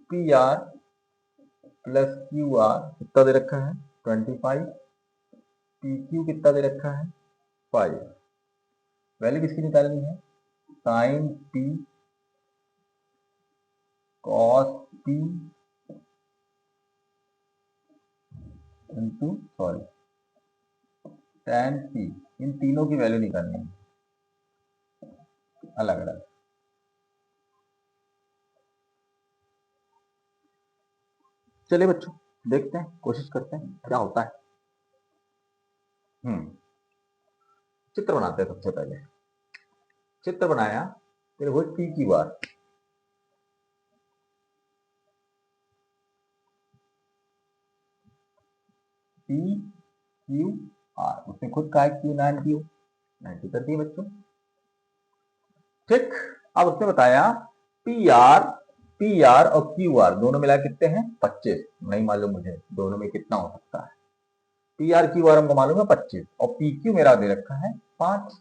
P R plus Q are कितना दे रखा है? 25। पी क्यू कितना दे रखा है? 5। वैल्यू किसकी निकालनी है? Sine P cos P into sorry tan P, इन तीनों की वैल्यू निकालनी है अलग अलग। चलिए बच्चों देखते हैं, कोशिश करते हैं क्या होता है। चित्र बनाते हैं। सबसे पहले चित्र बनाया, त्रिभुज P Q R, P Q R, उसने खुद कहा क्यू 90 कर दी बच्चों, ठीक। अब उसने बताया पी आर और क्यू आर दोनों मिला कितने हैं? 25। नहीं मालूम मुझे दोनों में कितना हो सकता है। पी आर क्यू आर हमको मालूम है 25 और पी क्यू मेरा दे रखा है 5।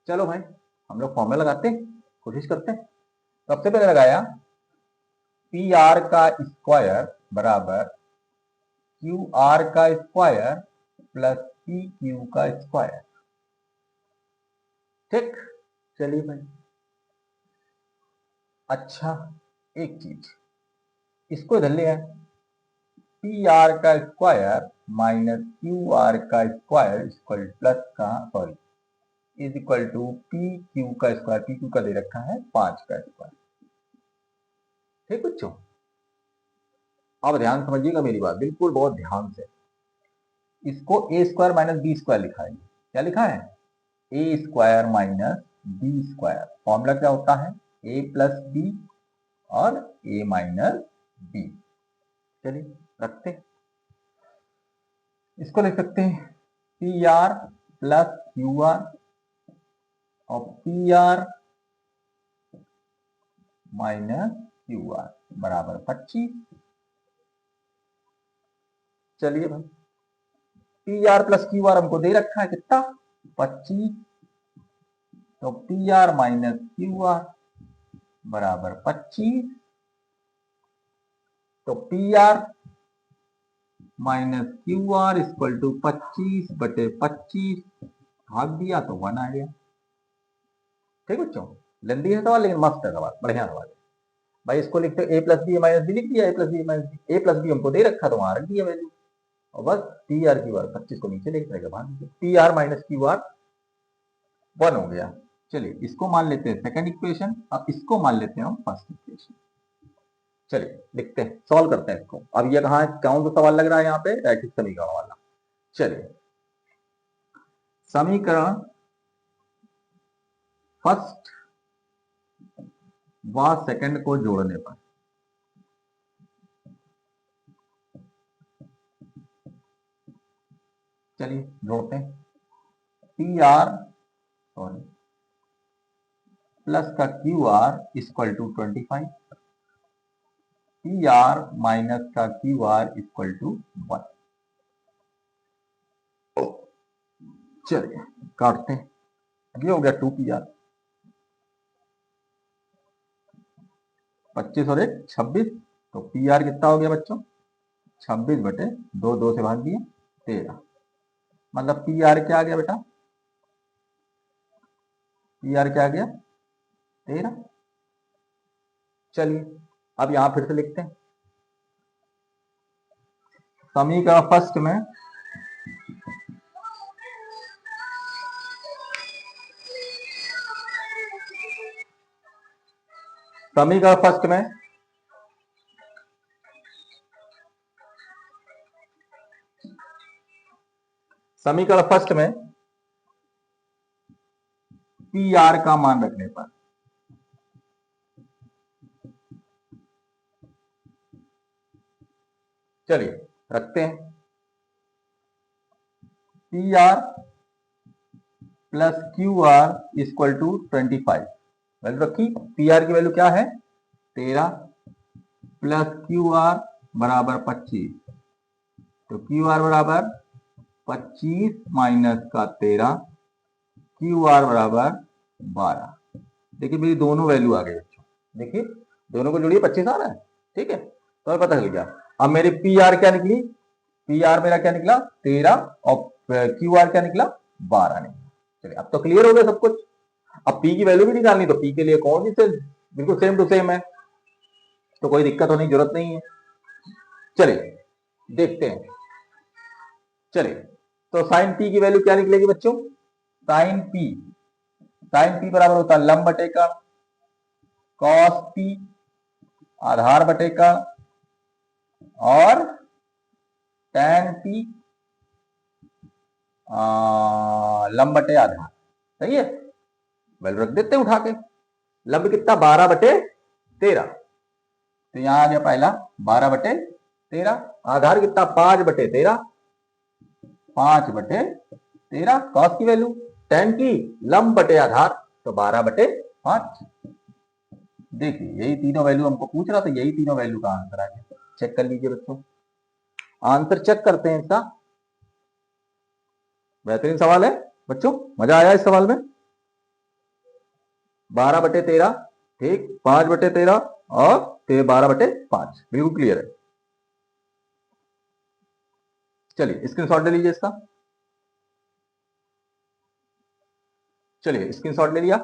चलो भाई हम लोग फॉर्मूला लगाते हैं, कोशिश करते हैं। सबसे पहले लगाया पी आर का स्क्वायर बराबर क्यू आर का स्क्वायर प्लस पी क्यू का स्क्वायर, ठीक। चलिए भाई अच्छा एक चीज इसको इधर ले आए, पी आर का स्क्वायर माइनस क्यू आर का स्क्वायर इक्वल प्लस का sorry is equal to P Q का स्क्वायर, पी क्यू का दे रखा है 5 का स्क्वायर, ठीक बच्चों। अब ध्यान समझिएगा मेरी बात, बिल्कुल बहुत ध्यान से। इसको A square minus B square लिखा है। क्या लिखा है? A square minus B square. Formula क्या होता है? ए प्लस बी और ए माइनस बी। चलिए रखते हैं, इसको लिख सकते हैं P R plus Q R और P R minus Q R बराबर 25। चलिए भाई P R plus Q R हमको दे रखा है कितना? 25। तो P R minus Q R बराबर 25। तो P R minus Q R equal to 25/25, भाग दिया तो 1 आ गया, ठीक बच्चों। लंबी है सवाल लेकिन मस्त है सवाल, बढ़िया सवाल है भाई। इसको लिखते ए प्लस बी माइनस बी लिख दिया, ए प्लस बी माइनस बी, ए प्लस बी हमको दे रखा तो वहां रख दिया वैल्यू, और बस पी आर क्यू आर 25 को नीचे लेके जाएगा, भाग दिया, P R minus Q are 1 हो गया। चलिए इसको मान लेते हैं सेकंड इक्वेशन, अब इसको मान लेते हैं हम फर्स्ट इक्वेशन। चलिए लिखते हैं, सॉल्व करते हैं इसको। अब ये कहा कौन सा सवाल लग रहा है यहाँ पे? रैखिक समीकरण वाला। चलिए समीकरण फर्स्ट व सेकंड को जोड़ने पर चलिए जोड़ते हैं। पी आर सॉरी प्लस का Q R equal to 25, P R minus का क्यू आर इक्वल टू 1। चलिए काटते हैं, ये हो गया 2 पी आर, 25 और 1 26। तो पी आर कितना हो गया बच्चों? 26/2, 2 से भाग दिए 13, मतलब पी आर क्या आ गया बेटा? पी आर क्या आ गया? 13। चलिए अब यहां फिर से लिखते हैं समीकरण फर्स्ट में समीकरण फर्स्ट में पी आर का मान रखने पर चलिए रखते हैं P R plus Q R equal to 25। Value रखी। पी आर की वैल्यू क्या है 13 प्लस क्यू आर बराबर 25। तो क्यू आर बराबर 25 माइनस का 13, क्यू आर बराबर 12। देखिए मेरी दोनों वैल्यू आ गई बच्चों। देखिए दोनों को जोड़िए 25 आ रहा है। ठीक है तो पता चल गया। अब मेरी पी आर क्या निकली, पी आर मेरा क्या निकला 13 और क्यू आर क्या निकला 12 निकला। चलिए अब तो क्लियर हो गया सब कुछ। अब पी की वैल्यू भी निकालनी, तो पी के लिए कौन सी से बिल्कुल सेम टू सेम है, तो कोई दिक्कत होने की जरूरत नहीं है। चलिए देखते हैं। चलिए तो साइन पी की वैल्यू क्या निकलेगी बच्चों, साइन पी बराबर होता है लंब बटे का कॉस पी आधार बटे का और टैन पी लंब बटे आधार। सही है, वैल्यू रख देते हैं उठा के। लंब कितना 12/13, तो यहां आ गया पहला 12/13। आधार कितना 5/13, 5/13 कॉस की वैल्यू, टैन की लंब बटे आधार तो 12/5। देखिए यही तीनों वैल्यू हमको पूछ रहा था, यही तीनों वैल्यू का आंसर आ गया। चेक कर लीजिए बच्चों, आंसर चेक करते हैं इसका। बेहतरीन सवाल है बच्चों, मजा आया इस सवाल में। 12/13 ठीक, 5/13 और 12/5 बिल्कुल क्लियर है। चलिए स्क्रीनशॉट ले लीजिए इसका। चलिए स्क्रीनशॉट ले लिया,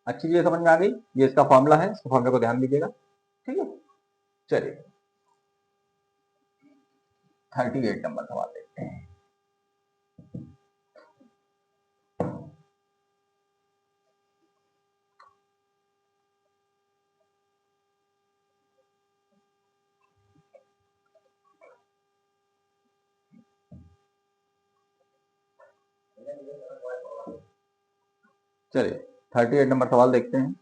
अच्छी चीज समझ में आ गई। ये इसका फॉर्मूला है, इसका फॉर्मूला को ध्यान दीजिएगा। ठीक है चलिए 38 नंबर सवाल देखते हैं। चलिए 38 नंबर सवाल देखते हैं।